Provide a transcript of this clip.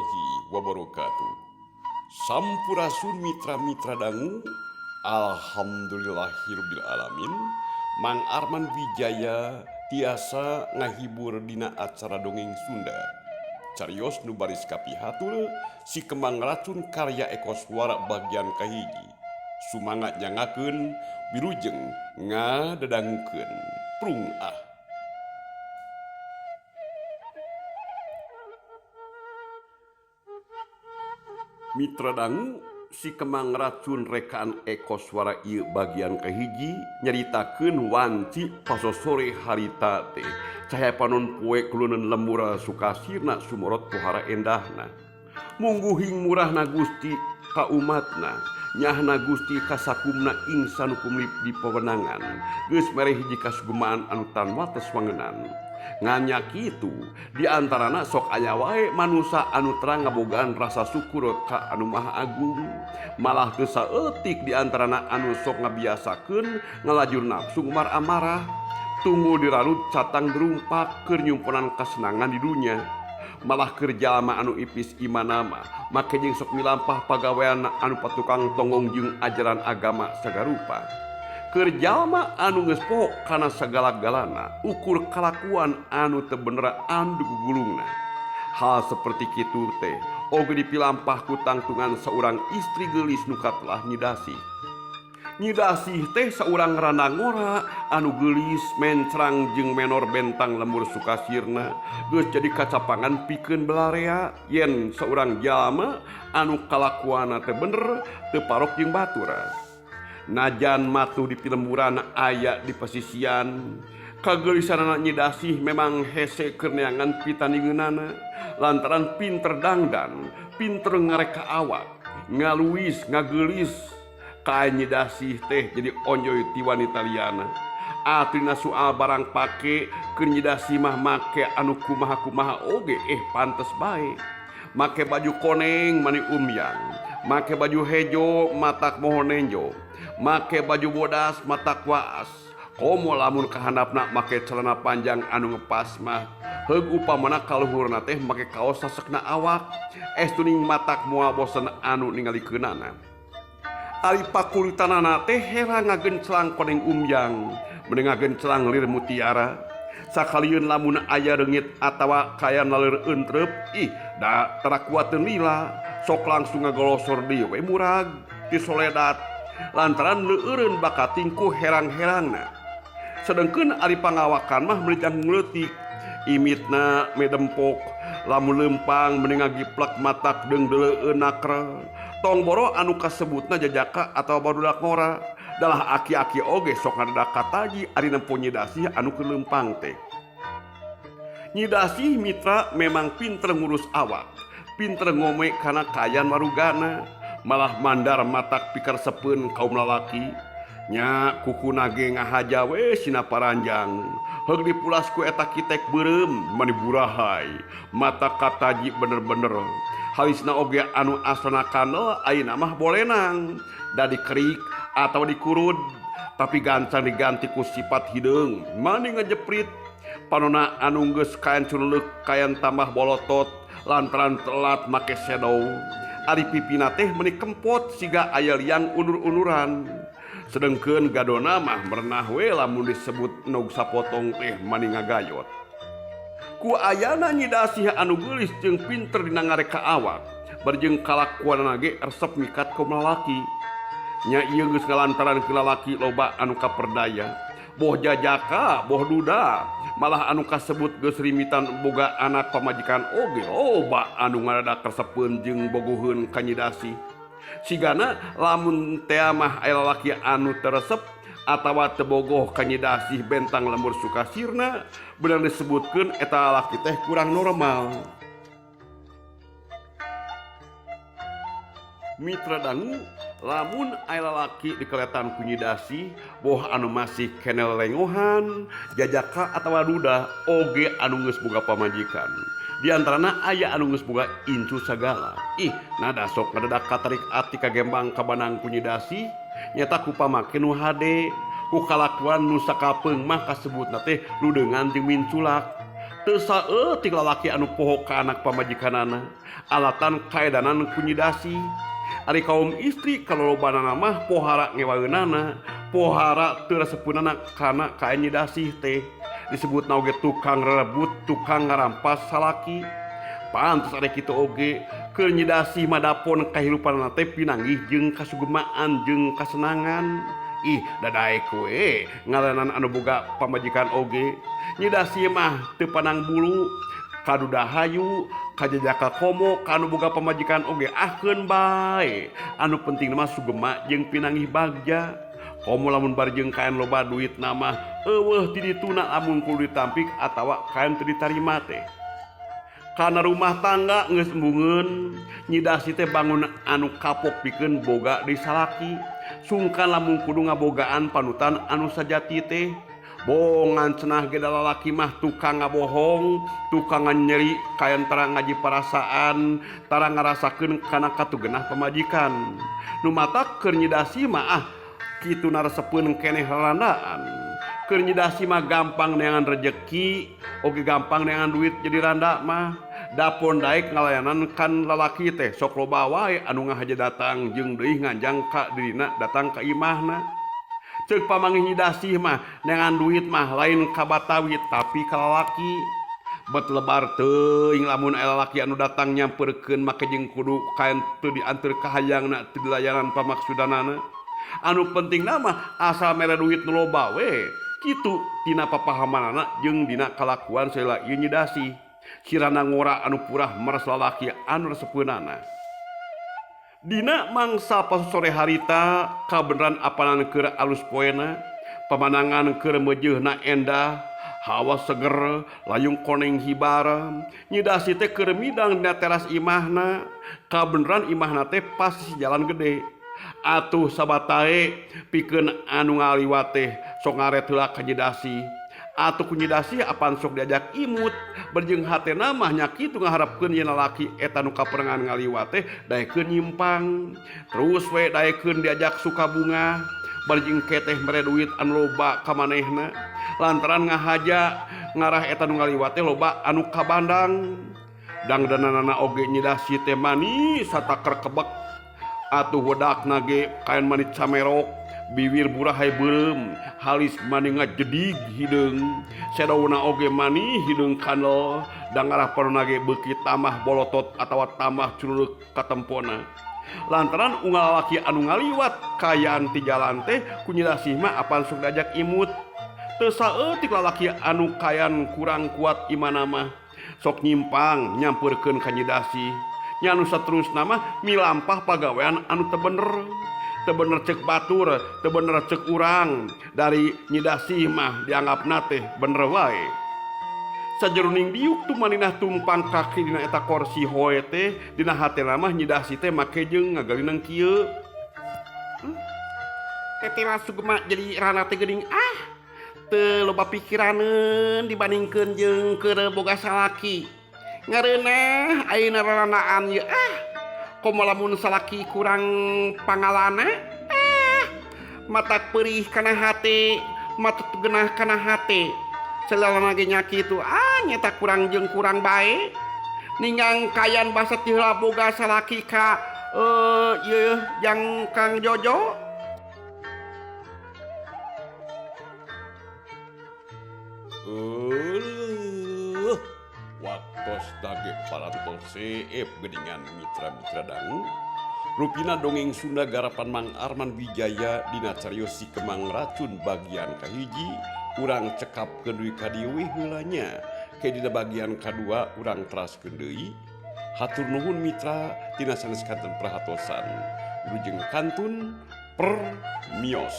warahmatullahi wabarakatuh. Sampurasun mitra-mitra dangu. Alhamdulillahirabbil alamin. Mang Arman Wijaya tiasa ngahibur dina acara dongeng Sunda. Carios nu baris kapihatul si Kemang Racun karya Eko Suara bagian kahiji. Sumangat nyangakeun wilujeng ngadedangukeun prung ah. Mitra dangu si Kemang Racun rekaan Eko Suara ieu bagian kahiji nyaritakeun wanci pasosore harita teh cahaya panon poe kuluneun lembur sukasirna sumorot pohara endahna mungguhing murahna Gusti ka umatna nyahna Gusti kasakumna insan hukum di pewenangan geus mere hiji kasugemaan anu tan wates wangenan nganya kitu diantarana sok aya wae manusia anu terang ngabogaan rasa syukur ka anu maha agung malah teu saeutik diantarana anu sok ngabiasakeun ngalajur nafsu umar amarah tunggu diralut catang derumpak keur nyumpunan kasenangan di dunia malah kerja ama anu ipis imanama make jeung sok milampah pagawean anu patukang tonggong jeung ajaran agama sagarupa kerja ama anu geus poho kana sagala-galana ukur kalakuan anu teu bener anu gugulungna hal seperti kitu teh oge dipilampah ku tangtungan saurang istri geulis nu katelah nyidasih teh saurang ranangora anu geulis mencrang jeung menor bentang lembur sukasirna geus jadi kacapangan pikeun belarea yen saurang jalma anu kalakuanna teu bener teu parok jeung batura najan matuh di pilemburan aya di pasisian kageulisan anak nyidasih memang hese keur neangan pitaningeunana lantaran pinter dangdan pinter ngareka awak ngaluis ngageulis ka nyidasih teh jadi onjoy ti wanita liana atrina soal barang pake keur nyidasih mah make anu kumaha-kumaha oge pantes bae make baju koneng mani umyang make baju hejo matak mohon nenjo make baju bodas matak waas komo lamun kahandapna make celana panjang anu ngepas mah heug upamana kaluhurna teh make kaos sasekna awak tuning matak moal bosen anu ningalikeunana ari pakulitanana teh herang ngagencelang koneng umyang mending ngagencelang lir mutiara sakalieun lamun aya reungit atawa kayan lir entrep da tarakuateun lila sok langsung ngagolosor deui we murag ti soledat lantaran leureun bakat tingku herang-herangna sedengkeun ari pangawakan mah meunjang ngleutik imitna medempok lamun lempang mending ngagiplek matak deung deuleueun nakra tong boro anu kasebutna jajaka atawa barudak ngora dalah aki-aki oge sok ngadedak kataji ari nempo nyidasih anu keur lempang teh nyidasih mitra memang pinter ngurus awak pinter ngome kana kayan warugana malah mandar matak pikaresepeun kaum lalaki nya kukuna ge ngahaja we sina paranjang heug dipulas ku eta kitek beureum mani burahay mata kataji bener-bener halisna oge anu asalna kandel ayeuna mah bolenang da dikerik atawa dikurud tapi gancang diganti ku sifat hideung mani ngajeprit panonna anu geus kaen curleuk kayan tambah bolotot lantaran telat make shadow ari pipina teh meuni kempot siga aya liang unur-unuran sedengkeun gadona mah merenah we lamun disebut nog sapotong teh mani ngagayot ku ayana nyidasih anu geulis jeung pinter dina ngareka awak barjeng kalakuanna ge resep mikat kaum lalaki nya ieu geus ngalantaran ke lalaki loba anu kaperdaya boh jajaka boh duda malah anu kasebut geus rimitan boga anak pamajikan oge loba anu ngadadak resepeun jeung bogoheun ka nyidasih sigana lamun teh mah aya lalaki anu teresep atawa tebogoh ka nyidasih bentang lembur sukasirna bener disebutkeun eta lalaki teh kurang normal mitra dangu lamun aya lalaki dikeletan ku nyidasih boh anu masih kenel lengohan jajaka atawa duda oge anu geus boga pamajikan diantarana aya anu geus boga incu sagala nada sok ngadedak katarik ati kagembang kabanang ku nyidasih nyata ku pamake nu hade ku kalakuan nu sakapeung mah kasebutna teh ludeungan jeung minculak teu saeutik lalaki anu poho ka anak pamajikanana alatan kaedanan kunyidasi. Ari kaum istri kalolobana mah pohara ngewaeunana, pohara teu resepunana kana kaen nyidasih teh disebut oge tukang rebut, tukang ngarampas salaki. Pantes ari kitu oge keur nyidasih madapon kahirupanana teh pinanggih jeung kasugemaan jeung kasenangan. Ih dadaek we ngalanan anu boga pamajikan oge nyidasih mah teu panang bulu kadu dahayu kajajaka komo kanu boga pamajikan oge ahkeun bae anu penting mah sugema jeung pinanggih bagja. Komo lamun bar jeung kaen loba duit nama eueuh ti dituna lamun kudu ditampik atawa kaen teu ditarima teh. Kana rumah tangga geus embungeun nyidasi teh bangun anu kapok pikeun boga di salaki. Sungkan lamun kudu ngabogaan panutan anu sajati teh. Bohongan cenah ge lalaki mah tukang ngabohong, tukang nyeri kayan tara ngaji perasaan, tara ngarasakeun kana katugenah pamajikan. Nu matak keur nyidasi mah kitu naresepeun keneh randaan. Keur nyidasi mah gampang neangan rejeki, oge gampang neangan duit jadi randa mah. Dapon daek ngalayanan kan lalaki teh sok loba wae anu ngahaja datang jeung deui nganjang ka dirina datang ka imahna. Ceuk pamanggih nyidasih mah neangan duit mah lain ka batawi tapi ka lalaki. Bet lebar teuing lamun aya lalaki anu datang nyamperkeun make jeung kudu kaen teu dianteur ka hayangna teu dilayanan pamaksudanana. Anu pentingna mah asal mere duit nu loba we. Kitu tina papahamanana jeung dina kalakuan saela ieu nyidasih. Kirana ngora anu purah meres lalaki anu resepeunana. Dina mangsa pas sore harita kabeneran apanan keur alus poena, pemandangan keur meujeuhna endah, hawa seger, layung koneng hibar, nyidasi teh keur midang dina teras imahna, kabeneran imahna teh pas jalan gede. Atuh sabatae pikeun anu ngaliwat teh sok ngaret heula ka nyidasi. Atuh kunyidasi apan sok diajak imut berjeng hatena mah nya kitu ngaharapkeun yen lalaki eta nu kaperengan ngaliwat teh daekeun nyimpang. Terus we daekeun diajak suka bunga berjeng keteh mere duit anu loba ka manehna lantaran ngahaja ngarah eta nu ngaliwat teh loba anu kabandang. Dangdanana oge nyidasi teh manis satakar kebek. Atuh wedakna ge kaen manis camerok, bibir burahay beureum, halis mani ngajedig hideung, sedauna oge mani hideung kandel, dan ngarah parona ge beuki tamah bolotot atawa tamah curug ka tempona. Lantaran unggal lalaki anu ngaliwat kayaan ti jalan teh kunyidasih mah apan sok diajak imut. Teu saeutik lalaki anu kayaan kurang kuat imana mah sok nyimpang nyamperkeun ka nyidasi. Nya anu saterusna mah milampah pagawean anu teu bener. Teu bener cek batur, teu bener cek urang. Dari nyidasih mah dianggapna teh bener wae. Sajeruning diuk tu maninah tumpang kaki dina eta kursi hoe teh dina hatena mah nyidasih teh make jeung ngagalinang kieu. Teh mah sugema jadi rana teh geuning teu loba pikiraneun dibandingkeun jeung keur boga salaki. Ngareunah ayeuna ranaan ieu komo lamun salaki kurang pangalana matak perih kana hate mata genah kana hate selalana ge nya kitu nyata kurang jeung kurang bae ningang kayan basa ti heula boga salaki ka ieu jang Kang Jojo. Waktos dage parantos CF gedingan mitra-mitra dangu rupina dongeng Sunda garapan Mang Arman Wijaya dina cariyos si Kemang Racun bagian kahiji urang cekap kedeui ka dieu heulanya ke dina bagian kadua urang teraskeun deui. Hatur nuhun mitra tina sanes kanten prahatosan wilujeng kantun per mios.